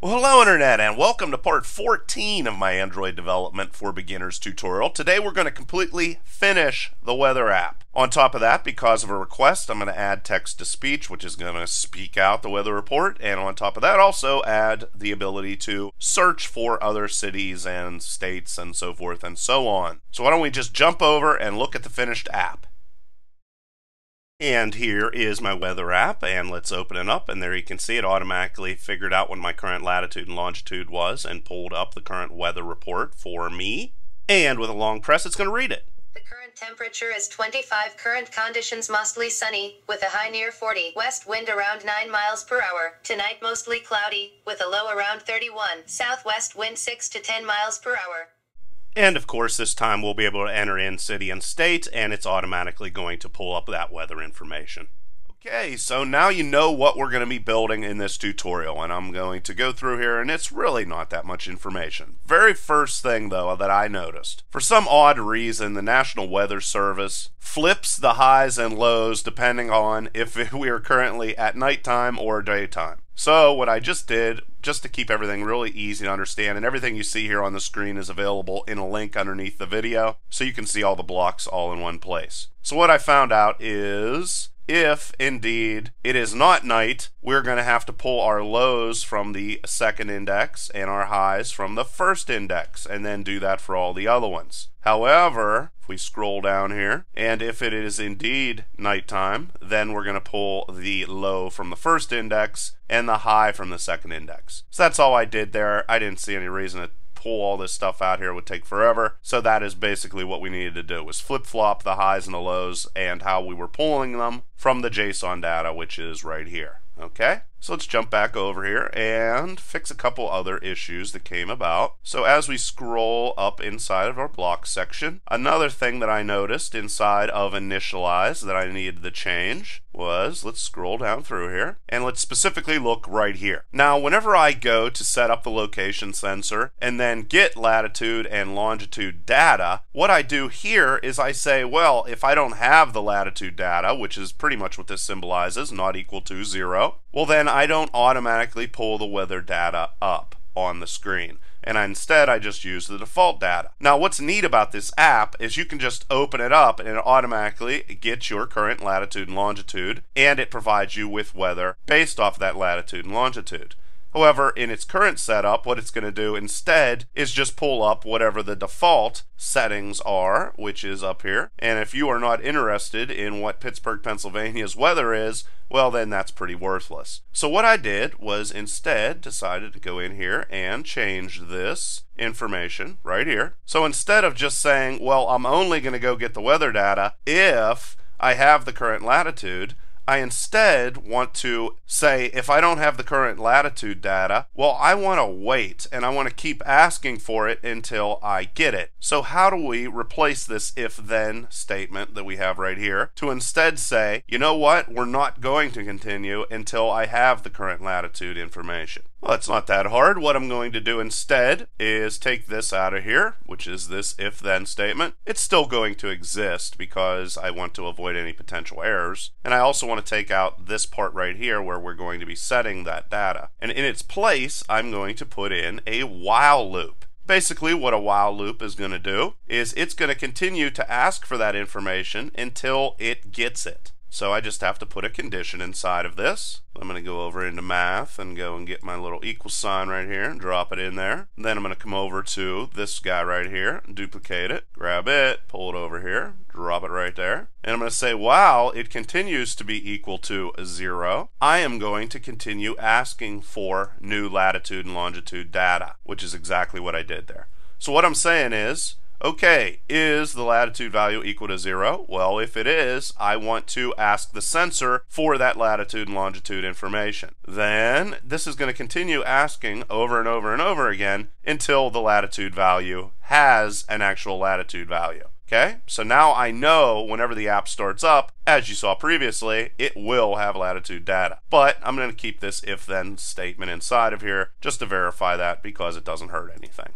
Well, hello Internet, and welcome to part 14 of my Android Development for Beginners tutorial. Today we're going to completely finish the weather app. On top of that, because of a request, I'm going to add text-to-speech, which is going to speak out the weather report, and on top of that also add the ability to search for other cities and states and so forth and so on. So why don't we just jump over and look at the finished app. And here is my weather app, and let's open it up, and there you can see it automatically figured out what my current latitude and longitude was and pulled up the current weather report for me. And with a long press, it's going to read it. The current temperature is 25. Current conditions mostly sunny, with a high near 40. West wind around 9 miles per hour. Tonight mostly cloudy, with a low around 31. Southwest wind 6 to 10 miles per hour. And of course, this time we'll be able to enter in city and state, and it's automatically going to pull up that weather information. Okay, so now you know what we're going to be building in this tutorial, and I'm going to go through here, and it's really not that much information. Very first thing, though, that I noticed. For some odd reason, the National Weather Service flips the highs and lows depending on if we are currently at nighttime or daytime. So what I just did, just to keep everything really easy to understand, and everything you see here on the screen is available in a link underneath the video, so you can see all the blocks all in one place. So what I found out is, if indeed it is not night, we're going to have to pull our lows from the second index and our highs from the first index, and then do that for all the other ones. However, if we scroll down here, and if it is indeed nighttime, then we're going to pull the low from the first index and the high from the second index. So that's all I did there. I didn't see any reason to pull all this stuff out here. It would take forever. So that is basically what we needed to do, was flip-flop the highs and the lows and how we were pulling them from the JSON data, which is right here. Okay, so let's jump back over here and fix a couple other issues that came about. So as we scroll up inside of our block section, another thing that I noticed inside of initialize that I needed to change was, let's scroll down through here, and let's specifically look right here. Now, whenever I go to set up the location sensor and then get latitude and longitude data, what I do here is I say, well, if I don't have the latitude data, which is pretty much what this symbolizes, not equal to 0, well then I don't automatically pull the weather data up on the screen, and instead I just use the default data. Now what's neat about this app is you can just open it up and it automatically gets your current latitude and longitude, and it provides you with weather based off of that latitude and longitude. However, in its current setup, what it's going to do instead is just pull up whatever the default settings are, which is up here. And if you are not interested in what Pittsburgh, Pennsylvania's weather is, well then that's pretty worthless. So what I did was instead decided to go in here and change this information right here. So instead of just saying, well, I'm only going to go get the weather data if I have the current latitude, I instead want to say, if I don't have the current latitude data, well, I want to wait and I want to keep asking for it until I get it. So how do we replace this if-then statement that we have right here to instead say, you know what, we're not going to continue until I have the current latitude information? Well, it's not that hard. What I'm going to do instead is take this out of here, which is this if-then statement. It's still going to exist because I want to avoid any potential errors. And I also want to take out this part right here where we're going to be setting that data. And in its place, I'm going to put in a while loop. Basically, what a while loop is going to do is it's going to continue to ask for that information until it gets it. So I just have to put a condition inside of this. I'm going to go over into math and go and get my little equal sign right here and drop it in there. Then I'm going to come over to this guy right here, duplicate it, grab it, pull it over here, drop it right there. And I'm going to say, while it continues to be equal to 0, I am going to continue asking for new latitude and longitude data, which is exactly what I did there. So what I'm saying is, okay, is the latitude value equal to 0? Well, if it is, I want to ask the sensor for that latitude and longitude information. Then this is going to continue asking over and over and over again until the latitude value has an actual latitude value. Okay, so now I know whenever the app starts up, as you saw previously, it will have latitude data. But I'm going to keep this if-then statement inside of here just to verify that because it doesn't hurt anything.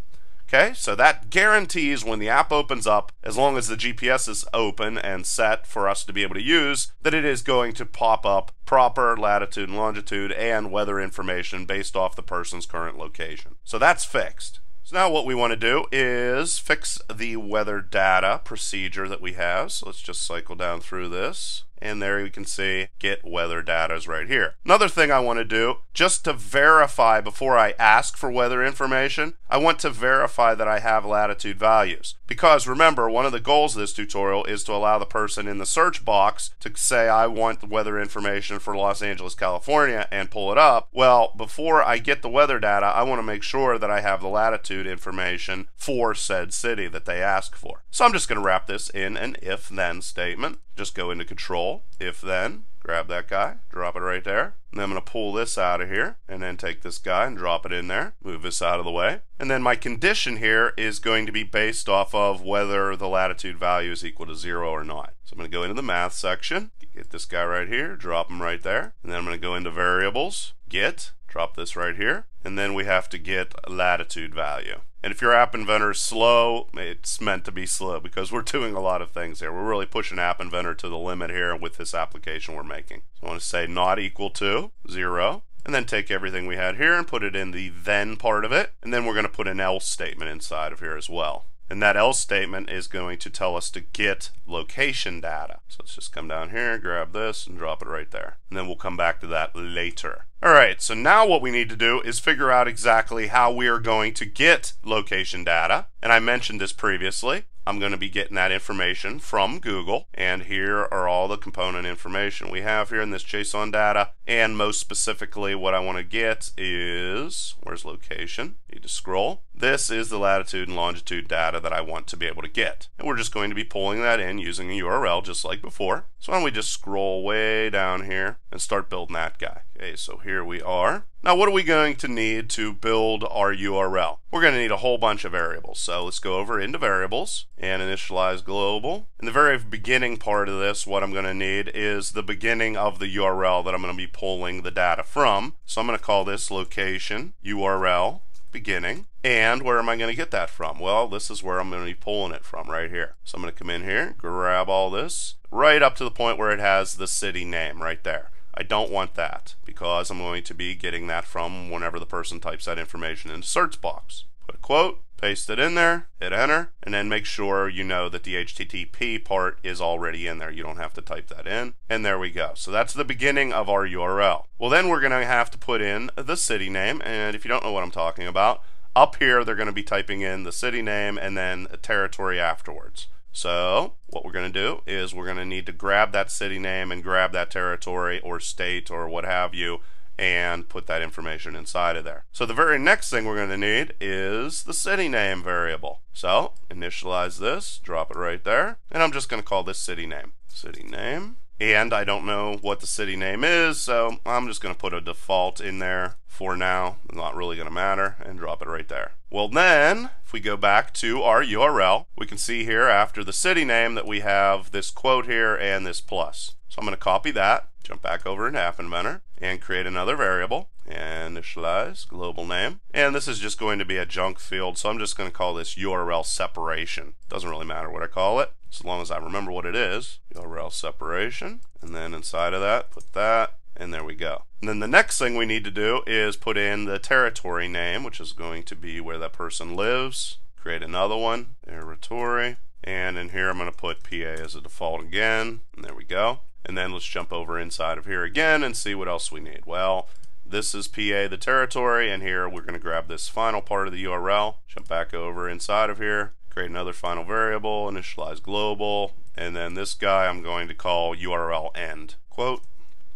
Okay, so that guarantees when the app opens up, as long as the GPS is open and set for us to be able to use, that it is going to pop up proper latitude and longitude and weather information based off the person's current location. So that's fixed. So now what we want to do is fix the weather data procedure that we have. So let's just cycle down through this. And there you can see get weather data is right here. Another thing I want to do, just to verify before I ask for weather information, I want to verify that I have latitude values. Because remember, one of the goals of this tutorial is to allow the person in the search box to say I want the weather information for Los Angeles, California, and pull it up. Well, before I get the weather data, I want to make sure that I have the latitude information for said city that they ask for. So I'm just going to wrap this in an if-then statement. Just go into control, if then, grab that guy, drop it right there. And then I'm going to pull this out of here and then take this guy and drop it in there, move this out of the way. And then my condition here is going to be based off of whether the latitude value is equal to 0 or not. So I'm going to go into the math section, get this guy right here, drop him right there. And then I'm going to go into variables, get, drop this right here. And then we have to get latitude value. And if your App Inventor is slow, it's meant to be slow because we're doing a lot of things here. We're really pushing App Inventor to the limit here with this application we're making. So I want to say not equal to 0, and then take everything we had here and put it in the then part of it. And then we're going to put an else statement inside of here as well. And that else statement is going to tell us to get location data. So let's just come down here, grab this, and drop it right there. And then we'll come back to that later. Alright, so now what we need to do is figure out exactly how we are going to get location data. And I mentioned this previously. I'm going to be getting that information from Google, and here are all the component information we have here in this JSON data. And most specifically, what I want to get is, where's location? Need to scroll. This is the latitude and longitude data that I want to be able to get. And we're just going to be pulling that in using a URL just like before. So why don't we just scroll way down here and start building that guy. Okay, so here we are. Now what are we going to need to build our URL? We're going to need a whole bunch of variables. So let's go over into variables and initialize global. In the very beginning part of this, what I'm going to need is the beginning of the URL that I'm going to be pulling the data from. So I'm going to call this location URL beginning. And where am I going to get that from? Well, this is where I'm going to be pulling it from, right here. So I'm going to come in here, grab all this, right up to the point where it has the city name right there. I don't want that because I'm going to be getting that from whenever the person types that information in the search box. Put a quote, paste it in there, hit enter, and then make sure you know that the HTTP part is already in there. You don't have to type that in. And there we go. So that's the beginning of our URL. Well, then we're going to have to put in the city name. And if you don't know what I'm talking about, up here they're going to be typing in the city name and then a territory afterwards. So what we're going to do is we're going to need to grab that city name and grab that territory or state or what have you and put that information inside of there. So the very next thing we're going to need is the city name variable. So initialize this, drop it right there, and I'm just going to call this city name. City name. And I don't know what the city name is, so I'm just going to put a default in there for now. It's not really going to matter, and drop it right there. Well then, if we go back to our URL, we can see here after the city name that we have this quote here and this plus. So I'm going to copy that, jump back over into App Inventor, and create another variable, and initialize global name. And this is just going to be a junk field, so I'm just going to call this URL separation. Doesn't really matter what I call it, as long as I remember what it is. URL separation, and then inside of that, put that, and there we go. And then the next thing we need to do is put in the territory name, which is going to be where that person lives. Create another one, territory, and in here I'm going to put PA as a default again, and there we go. And then let's jump over inside of here again and see what else we need. Well, this is PA, the territory, and here we're going to grab this final part of the URL, jump back over inside of here, create another final variable, initialize global, and then this guy I'm going to call URL end. Quote,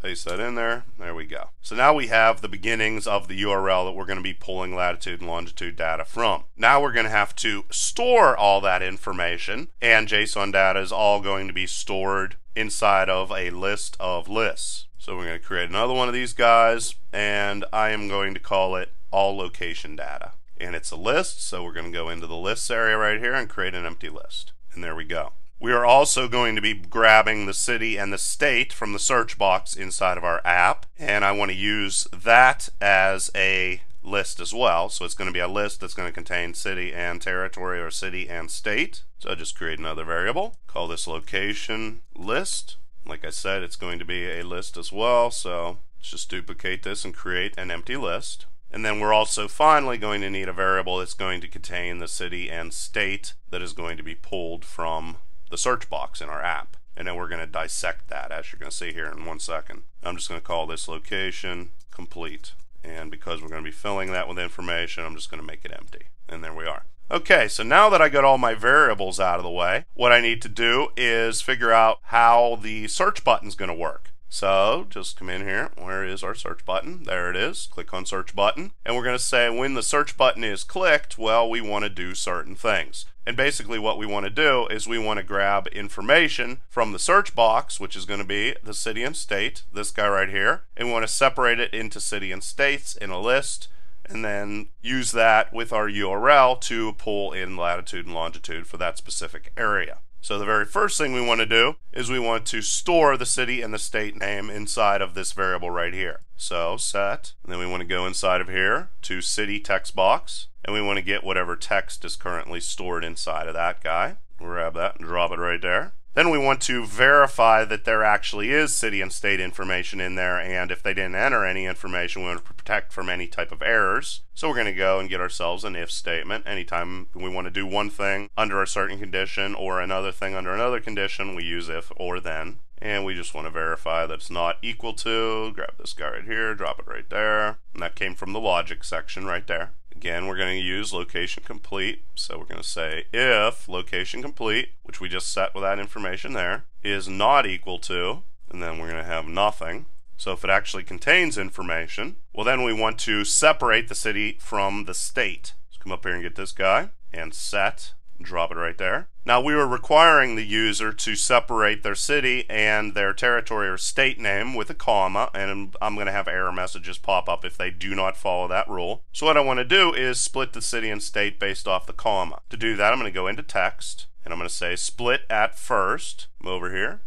paste that in there, there we go. So now we have the beginnings of the URL that we're going to be pulling latitude and longitude data from. Now we're going to have to store all that information, and JSON data is all going to be stored inside of a list of lists. So we're going to create another one of these guys, and I am going to call it all location data. And it's a list, so we're going to go into the lists area right here and create an empty list. And there we go. We are also going to be grabbing the city and the state from the search box inside of our app, and I want to use that as a list as well. So it's going to be a list that's going to contain city and territory, or city and state. So I just create another variable, call this location list. Like I said, it's going to be a list as well, so let's just duplicate this and create an empty list. And then we're also finally going to need a variable that's going to contain the city and state that is going to be pulled from the search box in our app. And then we're going to dissect that, as you're going to see here in 1 second. I'm just going to call this location complete. And because we're going to be filling that with information, I'm just going to make it empty. And there we are. Okay, so now that I got all my variables out of the way, what I need to do is figure out how the search button is going to work. So just come in here. Where is our search button? There it is. Click on search button. And we're going to say when the search button is clicked, well, we want to do certain things. And basically what we want to do is we want to grab information from the search box, which is going to be the city and state, this guy right here. And we want to separate it into city and states in a list, and then use that with our URL to pull in latitude and longitude for that specific area. So the very first thing we want to do is we want to store the city and the state name inside of this variable right here. So set, and then we want to go inside of here to city text box, and we want to get whatever text is currently stored inside of that guy. Grab that and drop it right there. Then we want to verify that there actually is city and state information in there, and if they didn't enter any information, we want to protect from any type of errors. So we're going to go and get ourselves an if statement. Anytime we want to do one thing under a certain condition or another thing under another condition, we use if or then. And we just want to verify that it's not equal to, grab this guy right here, drop it right there. And that came from the logic section right there. Again, we're going to use location complete, so we're going to say if location complete, which we just set with that information there, is not equal to, and then we're going to have nothing. So if it actually contains information, well then we want to separate the city from the state. So come up here and get this guy, and set, drop it right there. Now we were requiring the user to separate their city and their territory or state name with a comma, and I'm going to have error messages pop up if they do not follow that rule. So what I want to do is split the city and state based off the comma. To do that, I'm going to go into text, and I'm going to say split at first. Come over here,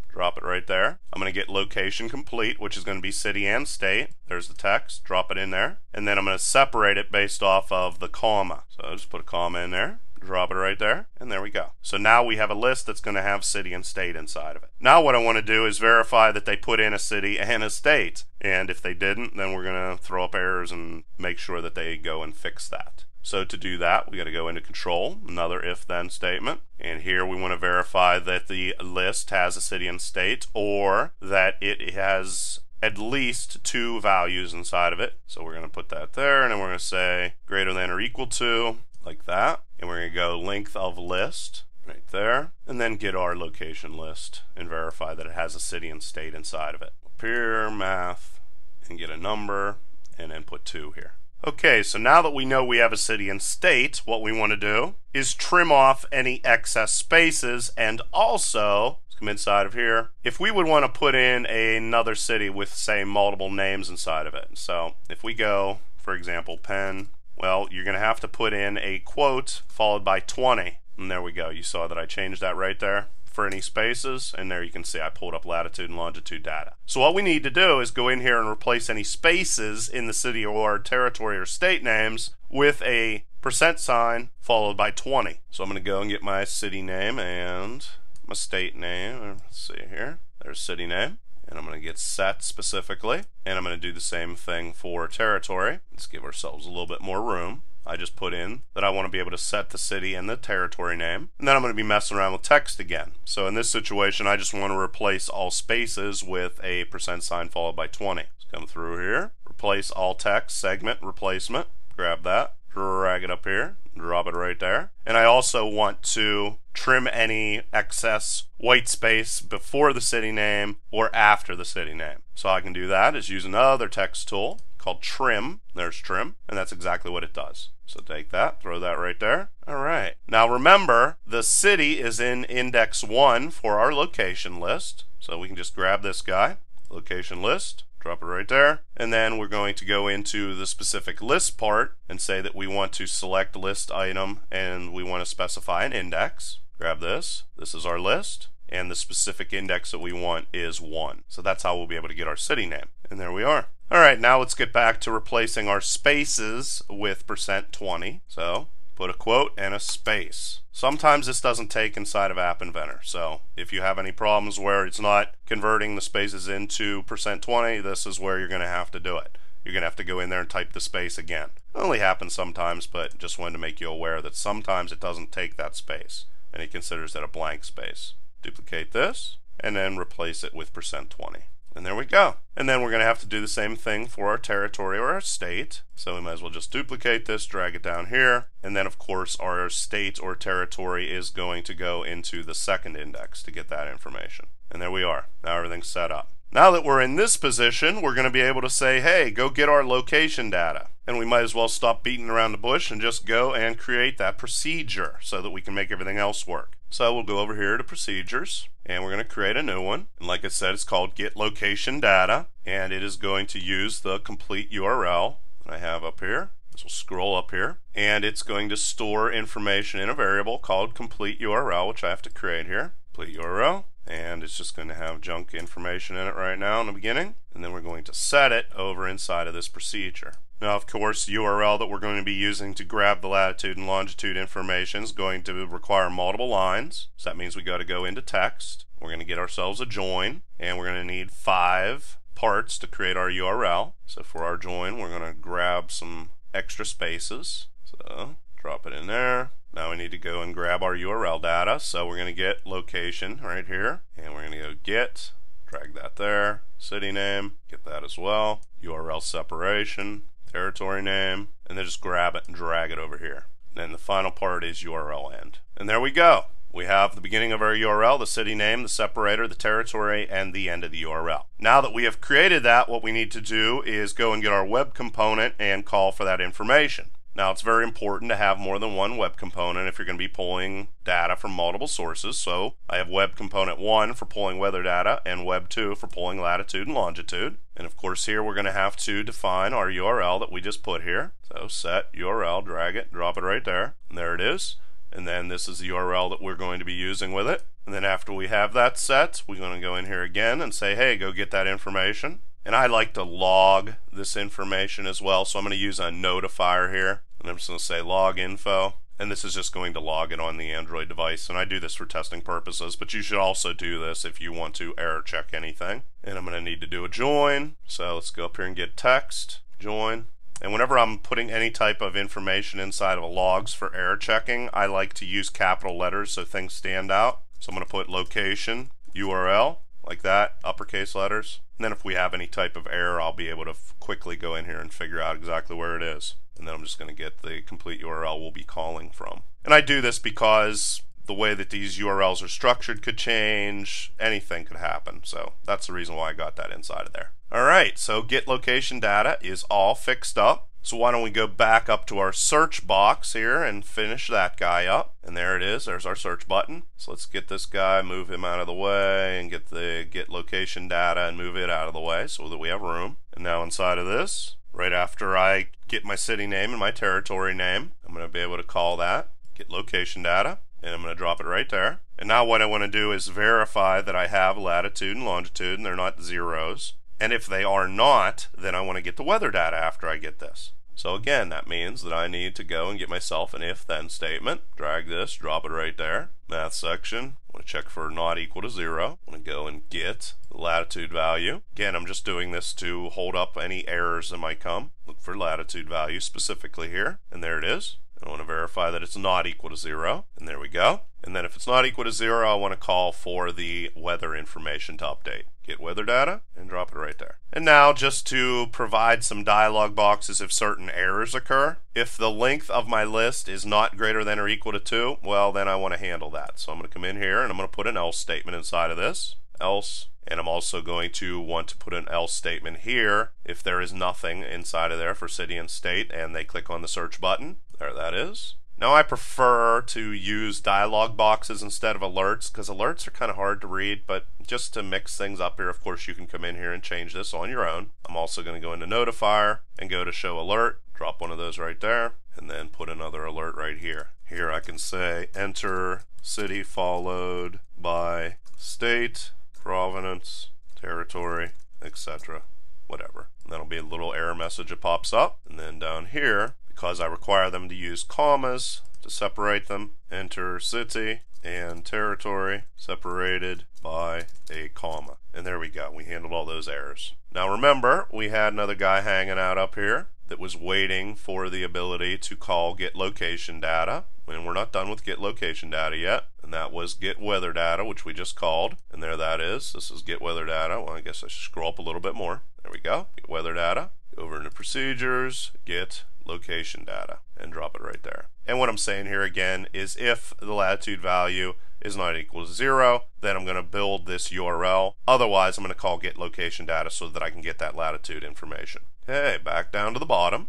drop it right there. I'm going to get location complete, which is going to be city and state. There's the text, drop it in there. And then I'm going to separate it based off of the comma. So I'll just put a comma in there. Drop it right there, and there we go. So now we have a list that's going to have city and state inside of it. Now what I want to do is verify that they put in a city and a state, and if they didn't, then we're going to throw up errors and make sure that they go and fix that. So to do that, we got to go into control, another if-then statement, and here we want to verify that the list has a city and state, or that it has at least 2 values inside of it. So we're going to put that there, and then we're going to say greater than or equal to, like that. And we're going to go length of list right there, and then get our location list and verify that it has a city and state inside of it. Up here, math, and get a number, and then put 2 here. Okay, so now that we know we have a city and state, what we want to do is trim off any excess spaces, and also, let's come inside of here, if we would want to put in another city with, say, multiple names inside of it. So if we go, for example, Penn, well, you're going to have to put in a quote followed by 20. And there we go. You saw that I changed that right there for any spaces. And there you can see I pulled up latitude and longitude data. So what we need to do is go in here and replace any spaces in the city or territory or state names with a % followed by 20. So I'm going to go and get my city name and my state name. Let's see here. There's city name. And I'm going to get set specifically, and I'm going to do the same thing for territory. Let's give ourselves a little bit more room. I just put in that I want to be able to set the city and the territory name, and then I'm going to be messing around with text again. So in this situation, I just want to replace all spaces with a % followed by 20. Let's come through here, replace all text, segment replacement, grab that, drag it up here, drop it right there. And I also want to trim any excess white space before the city name or after the city name. So I can do that is use another text tool called trim. There's trim, and that's exactly what it does. So take that, throw that right there. Alright, now remember the city is in index 1 for our location list, so we can just grab this guy, location list, drop it right there, and then we're going to go into the specific list part and say that we want to select list item and we want to specify an index. Grab this, this is our list, and the specific index that we want is 1. So that's how we'll be able to get our city name. And there we are. Alright, now let's get back to replacing our spaces with %20. So put a quote and a space. Sometimes this doesn't take inside of App Inventor. So if you have any problems where it's not converting the spaces into %20, this is where you're going to have to do it. You're going to have to go in there and type the space again. It only happens sometimes, but just wanted to make you aware that sometimes it doesn't take that space, and it considers that a blank space. Duplicate this, and then replace it with %20. And there we go. And then we're going to have to do the same thing for our territory or our state. So we might as well just duplicate this, drag it down here, and then of course our state or territory is going to go into the second index to get that information. And there we are. Now everything's set up. Now that we're in this position, we're going to be able to say, hey, go get our location data. And we might as well stop beating around the bush and just go and create that procedure so that we can make everything else work. So we'll go over here to procedures, and we're going to create a new one. And like I said, it's called get location data, and it is going to use the complete URL that I have up here. So we'll scroll up here, and it's going to store information in a variable called complete URL, which I have to create here. Complete URL. And it's just going to have junk information in it right now in the beginning, and then we're going to set it over inside of this procedure. Now of course the URL that we're going to be using to grab the latitude and longitude information is going to require multiple lines, so that means we got to go into text. We're going to get ourselves a join, and we're going to need 5 parts to create our URL. So for our join we're going to grab some extra spaces, so drop it in there. Now we need to go and grab our URL data, so we're going to get location right here, and we're going to go get, drag that there, city name, get that as well, URL separation, territory name, and then just grab it and drag it over here. Then the final part is URL end. And there we go. We have the beginning of our URL, the city name, the separator, the territory, and the end of the URL. Now that we have created that, what we need to do is go and get our web component and call for that information. Now it's very important to have more than one web component if you're going to be pulling data from multiple sources. So I have web component 1 for pulling weather data and web 2 for pulling latitude and longitude. And of course here we're going to have to define our URL that we just put here. So set URL, drag it, drop it right there, and there it is. And then this is the URL that we're going to be using with it. And then after we have that set, we're going to go in here again and say, hey, go get that information. And I like to log this information as well, so I'm going to use a notifier here. And I'm just going to say log info, and this is just going to log it on the Android device. And I do this for testing purposes, but you should also do this if you want to error check anything. And I'm going to need to do a join, so let's go up here and get text, join. And whenever I'm putting any type of information inside of a logs for error checking, I like to use capital letters so things stand out. So I'm going to put location, URL, like that, uppercase letters. And then if we have any type of error, I'll be able to quickly go in here and figure out exactly where it is. And then I'm just going to get the complete URL we'll be calling from. And I do this because the way that these URLs are structured could change, anything could happen. So that's the reason why I got that inside of there. Alright, so get location data is all fixed up. So why don't we go back up to our search box here and finish that guy up. And there it is, there's our search button. So let's get this guy, move him out of the way, and get the get location data and move it out of the way so that we have room. And now inside of this, right after I get my city name and my territory name, I'm going to be able to call that get location data, and I'm going to drop it right there. And now what I want to do is verify that I have latitude and longitude and they're not zeros. And if they are not, then I want to get the weather data after I get this. So again, that means that I need to go and get myself an if-then statement. Drag this, drop it right there. Math section, I want to check for not equal to 0. I want to go and get the latitude value. Again, I'm just doing this to hold up any errors that might come. Look for latitude value specifically here, and there it is. I want to verify that it's not equal to 0, and there we go. And then if it's not equal to 0, I want to call for the weather information to update. Get weather data, and drop it right there. And now, just to provide some dialog boxes if certain errors occur, if the length of my list is not greater than or equal to 2, well, then I want to handle that. So I'm going to come in here, and I'm going to put an else statement inside of this. Else. And I'm also going to want to put an else statement here if there is nothing inside of there for city and state, and they click on the search button. There that is. Now I prefer to use dialog boxes instead of alerts because alerts are kind of hard to read, but just to mix things up here, of course you can come in here and change this on your own. I'm also going to go into notifier and go to show alert, drop one of those right there, and then put another alert right here. Here I can say enter city followed by state, provenance, territory, etc. Whatever. And that'll be a little error message that pops up. And then down here, because I require them to use commas to separate them, enter city and territory separated by a comma. And there we go. We handled all those errors. Now remember, we had another guy hanging out up here that was waiting for the ability to call get location data. And we're not done with get location data yet. And that was get weather data, which we just called. And there that is. This is get weather data. Well, I guess I should scroll up a little bit more. There we go. Get weather data. Go over into procedures, get location data, and drop it right there. And what I'm saying here again is if the latitude value is not equal to 0, then I'm going to build this URL. Otherwise, I'm going to call get location data so that I can get that latitude information. Okay, back down to the bottom.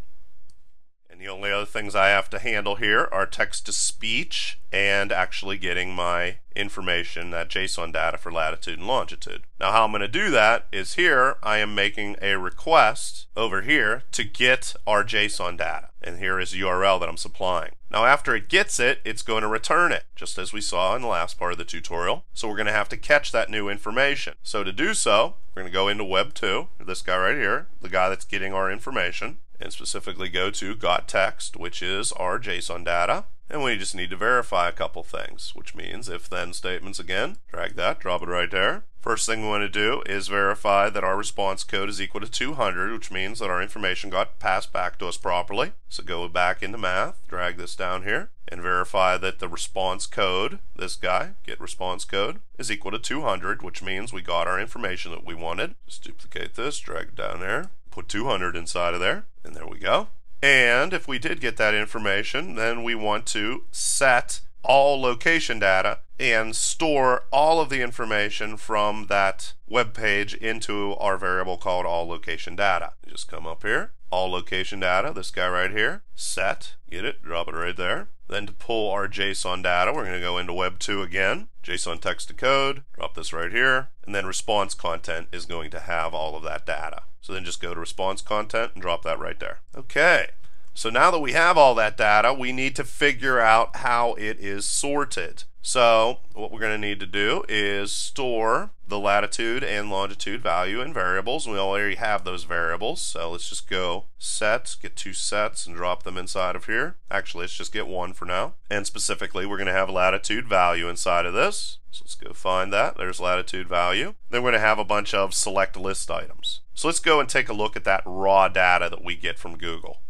And the only other things I have to handle here are text to speech and actually getting my information, that JSON data for latitude and longitude. Now how I'm going to do that is here I am making a request over here to get our JSON data. And here is the URL that I'm supplying. Now after it gets it, it's going to return it, just as we saw in the last part of the tutorial. So we're going to have to catch that new information. So to do so, we're going to go into Web 2, this guy right here, the guy that's getting our information, and specifically go to got text, which is our JSON data. And we just need to verify a couple things, which means if then statements again. Drag that, drop it right there. First thing we want to do is verify that our response code is equal to 200, which means that our information got passed back to us properly. So go back into math, drag this down here, and verify that the response code, this guy, get response code, is equal to 200, which means we got our information that we wanted. Just duplicate this, drag it down there, put 200 inside of there, and there we go. And if we did get that information, then we want to set all location data and store all of the information from that web page into our variable called all location data. You just come up here, all location data, this guy right here, set, get it, drop it right there. Then to pull our JSON data, we're going to go into Web 2 again, JSON text to code, drop this right here, and then response content is going to have all of that data. So then just go to response content and drop that right there. Okay, so now that we have all that data, we need to figure out how it is sorted. So what we're going to need to do is store the latitude and longitude value in variables. We already have those variables, so let's just go set, get 2 sets and drop them inside of here. Actually, let's just get 1 for now. And specifically, we're going to have latitude value inside of this. So let's go find that. There's latitude value. Then we're going to have a bunch of select list items. So let's go and take a look at that raw data that we get from Google.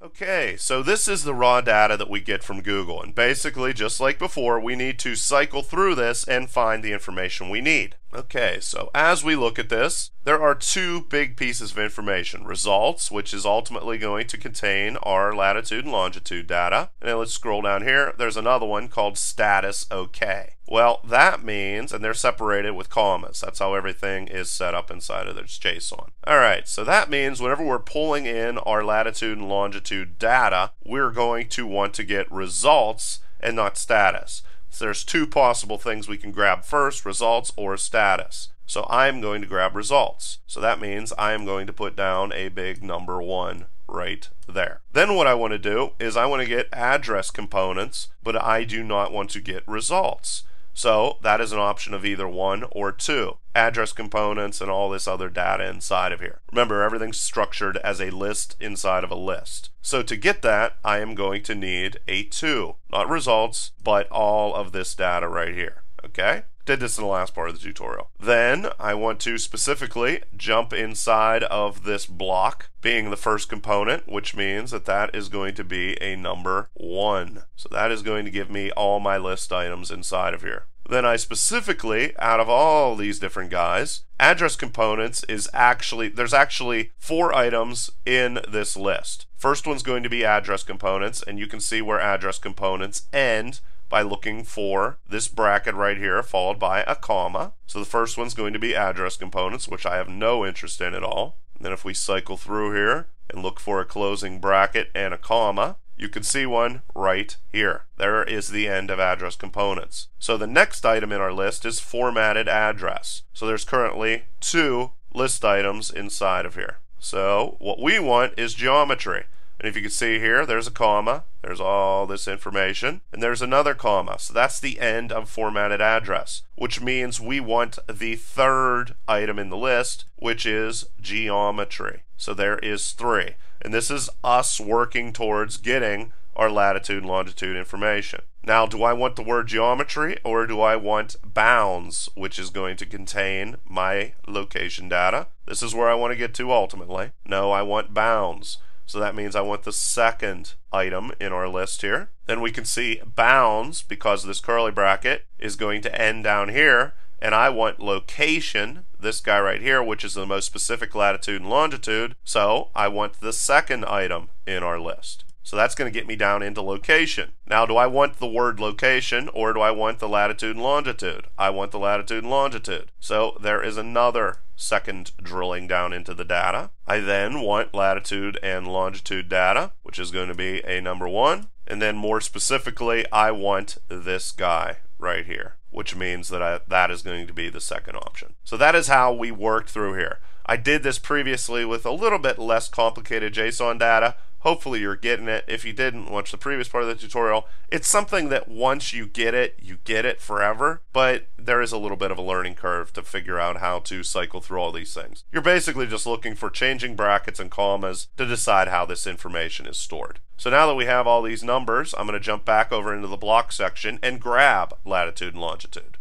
Okay, so this is the raw data that we get from Google, and basically, just like before, we need to cycle through this and find the information we need. Okay, so as we look at this, there are 2 big pieces of information. Results, which is ultimately going to contain our latitude and longitude data. And then let's scroll down here. There's another one called status OK. Well, that means, and they're separated with commas. That's how everything is set up inside of this JSON. Alright, so that means whenever we're pulling in our latitude and longitude data, we're going to want to get results and not status. So there's 2 possible things we can grab first, results or status. So I'm going to grab results. So that means I am going to put down a big number 1 right there. Then what I want to do is I want to get address components, but I do not want to get results. So that is an option of either 1 or 2. Address components and all this other data inside of here. Remember, everything's structured as a list inside of a list. So to get that, I am going to need a 2. Not results, but all of this data right here. Okay? Did this in the last part of the tutorial. Then I want to specifically jump inside of this block being the first component, which means that that is going to be a number 1. So that is going to give me all my list items inside of here. Then I specifically, out of all these different guys, address components is actually, there's actually 4 items in this list. First one's going to be address components, and you can see where address components end by looking for this bracket right here followed by a comma. So the first one's going to be address components, which I have no interest in at all. And then if we cycle through here and look for a closing bracket and a comma, you can see one right here. There is the end of address components. So the next item in our list is formatted address. So there's currently 2 list items inside of here. So what we want is geometry. And if you can see here, there's a comma, there's all this information, and there's another comma. So that's the end of formatted address, which means we want the third item in the list, which is geometry. So there is 3. And this is us working towards getting our latitude and longitude information. Now, do I want the word geometry, or do I want bounds, which is going to contain my location data? This is where I want to get to ultimately. No, I want bounds. So that means I want the second item in our list here. Then we can see bounds, because this curly bracket is going to end down here, and I want location, this guy right here, which is the most specific latitude and longitude, so I want the second item in our list. So that's going to get me down into location. Now, do I want the word location, or do I want the latitude and longitude? I want the latitude and longitude. So there is another second drilling down into the data. I then want latitude and longitude data, which is going to be a number 1. And then more specifically, I want this guy right here, which means that that is going to be the second option. So that is how we worked through here. I did this previously with a little bit less complicated JSON data. Hopefully you're getting it. If you didn't watch the previous part of the tutorial, it's something that once you get it forever, but there is a little bit of a learning curve to figure out how to cycle through all these things. You're basically just looking for changing brackets and commas to decide how this information is stored. So now that we have all these numbers, I'm going to jump back over into the block section and grab latitude and longitude.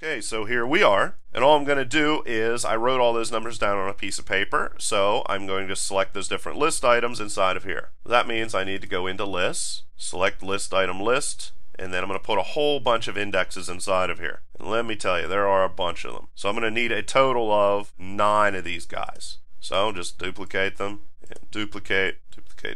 Okay, so here we are, and all I'm going to do is I wrote all those numbers down on a piece of paper, so I'm going to select those different list items inside of here. That means I need to go into lists, select list item list, and then I'm going to put a whole bunch of indexes inside of here. And let me tell you, there are a bunch of them. So I'm going to need a total of 9 of these guys. So just duplicate them, and duplicate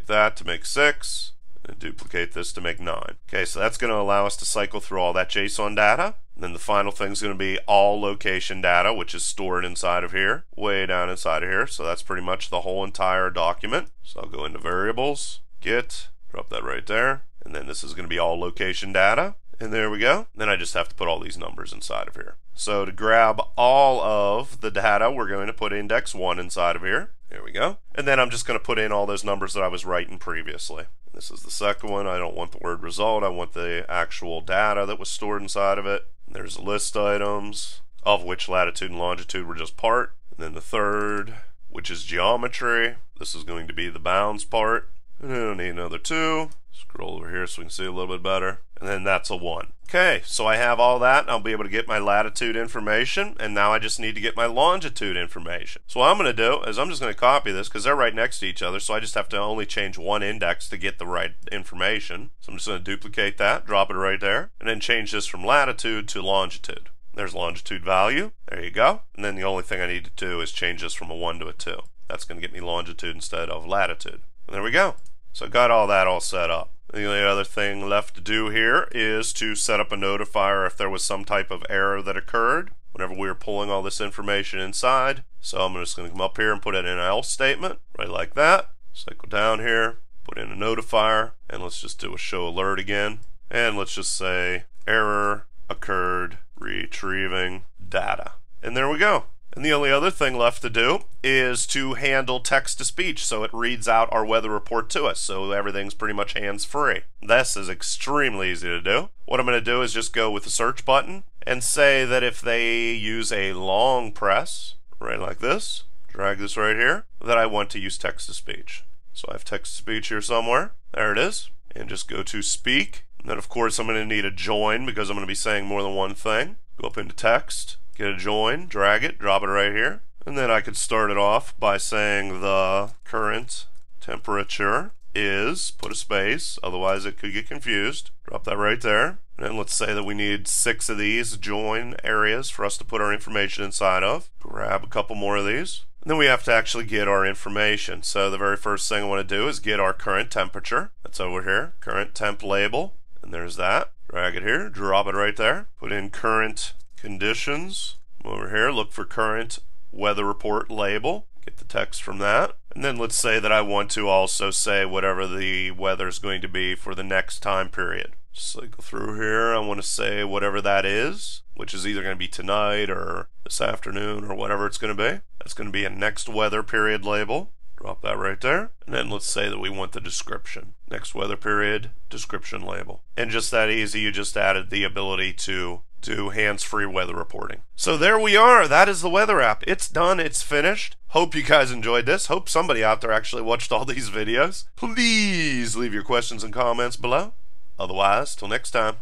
that to make 6, and duplicate this to make 9. Okay, so that's going to allow us to cycle through all that JSON data. And then the final thing is going to be all location data, which is stored inside of here, way down inside of here. So that's pretty much the whole entire document. So I'll go into variables, get, drop that right there. And then this is going to be all location data. And there we go. Then I just have to put all these numbers inside of here. So to grab all of the data, we're going to put index 1 inside of here. There we go. And then I'm just going to put in all those numbers that I was writing previously. This is the second one. I don't want the word result. I want the actual data that was stored inside of it. There's list items, of which latitude and longitude were just part. And then the third, which is geometry. This is going to be the bounds part. And I don't need another 2. Scroll over here so we can see a little bit better. And then that's a 1. Okay, so I have all that. I'll be able to get my latitude information, and now I just need to get my longitude information. So what I'm going to do is I'm just going to copy this because they're right next to each other, so I just have to only change one index to get the right information. So I'm just going to duplicate that, drop it right there, and then change this from latitude to longitude. There's longitude value. There you go. And then the only thing I need to do is change this from a 1 to a 2. That's going to get me longitude instead of latitude. And there we go. So I got all that all set up. The only other thing left to do here is to set up a notifier if there was some type of error that occurred whenever we were pulling all this information inside. So I'm just going to come up here and put in an else statement, right like that. Cycle down here, put in a notifier, and let's just do a show alert again. And let's just say error occurred retrieving data. And there we go. And the only other thing left to do is to handle text-to-speech so it reads out our weather report to us, so everything's pretty much hands-free. This is extremely easy to do. What I'm going to do is just go with the search button and say that if they use a long press, right like this, drag this right here, that I want to use text-to-speech. So I have text-to-speech here somewhere. There it is. And just go to speak. And then of course I'm going to need a join because I'm going to be saying more than one thing. Go up into text. Get a join, drag it, drop it right here. And then I could start it off by saying the current temperature is, put a space, otherwise it could get confused. Drop that right there. And then let's say that we need 6 of these join areas for us to put our information inside of. Grab a couple more of these. And then we have to actually get our information. So the very first thing I want to do is get our current temperature. That's over here, current temp label. And there's that. Drag it here, drop it right there. Put in current conditions. Over here, look for current weather report label. Get the text from that. And then let's say that I want to also say whatever the weather is going to be for the next time period. Cycle through here. I want to say whatever that is, which is either going to be tonight or this afternoon or whatever it's going to be. That's going to be a next weather period label. Drop that right there. And then let's say that we want the description. Next weather period, description label. And just that easy, you just added the ability to do hands-free weather reporting. So there we are. That is the weather app. It's done. It's finished. Hope you guys enjoyed this. Hope somebody out there actually watched all these videos. Please leave your questions and comments below. Otherwise, till next time.